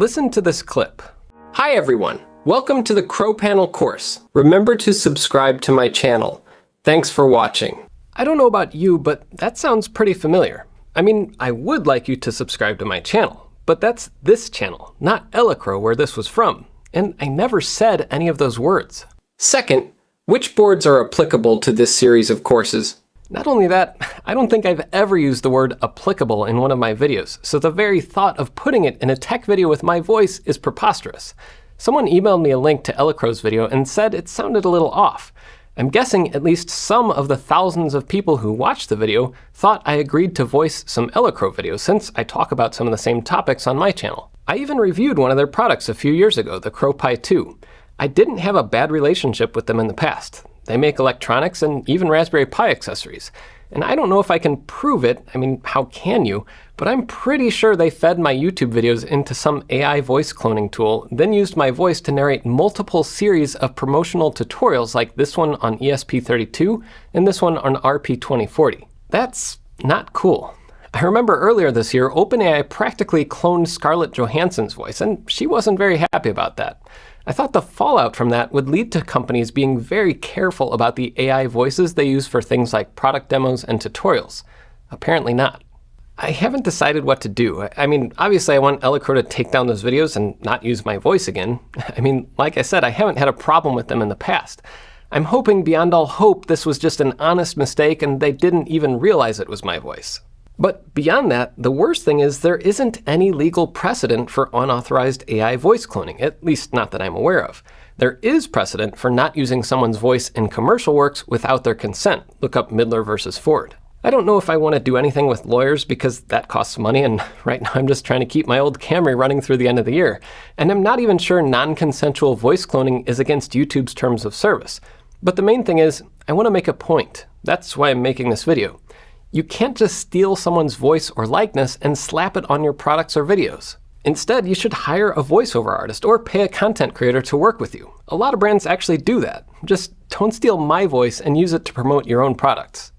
Listen to this clip. Hi everyone, welcome to the Crow Panel course. Remember to subscribe to my channel. Thanks for watching. I don't know about you, but that sounds pretty familiar. I mean, I would like you to subscribe to my channel, but that's this channel, not Elecrow, where this was from. And I never said any of those words. Second, which boards are applicable to this series of courses? Not only that, I don't think I've ever used the word applicable in one of my videos, so the very thought of putting it in a tech video with my voice is preposterous. Someone emailed me a link to Elecrow's video and said it sounded a little off. I'm guessing at least some of the thousands of people who watched the video thought I agreed to voice some Elecrow videos since I talk about some of the same topics on my channel. I even reviewed one of their products a few years ago, the Crow Pi 2. I didn't have a bad relationship with them in the past. They make electronics and even Raspberry Pi accessories. And I don't know if I can prove it, I mean, how can you? But I'm pretty sure they fed my YouTube videos into some AI voice cloning tool, then used my voice to narrate multiple series of promotional tutorials like this one on ESP32 and this one on RP2040. That's not cool. I remember earlier this year, OpenAI practically cloned Scarlett Johansson's voice, and she wasn't very happy about that. I thought the fallout from that would lead to companies being very careful about the AI voices they use for things like product demos and tutorials. Apparently not. I haven't decided what to do. I mean, obviously I want Elecrow to take down those videos and not use my voice again. I mean, like I said, I haven't had a problem with them in the past. I'm hoping beyond all hope this was just an honest mistake and they didn't even realize it was my voice. But beyond that, the worst thing is there isn't any legal precedent for unauthorized AI voice cloning, at least not that I'm aware of. There is precedent for not using someone's voice in commercial works without their consent. Look up Midler versus Ford. I don't know if I want to do anything with lawyers because that costs money, and right now I'm just trying to keep my old Camry running through the end of the year. And I'm not even sure non-consensual voice cloning is against YouTube's terms of service. But the main thing is, I want to make a point. That's why I'm making this video. You can't just steal someone's voice or likeness and slap it on your products or videos. Instead, you should hire a voiceover artist or pay a content creator to work with you. A lot of brands actually do that. Just don't steal my voice and use it to promote your own products.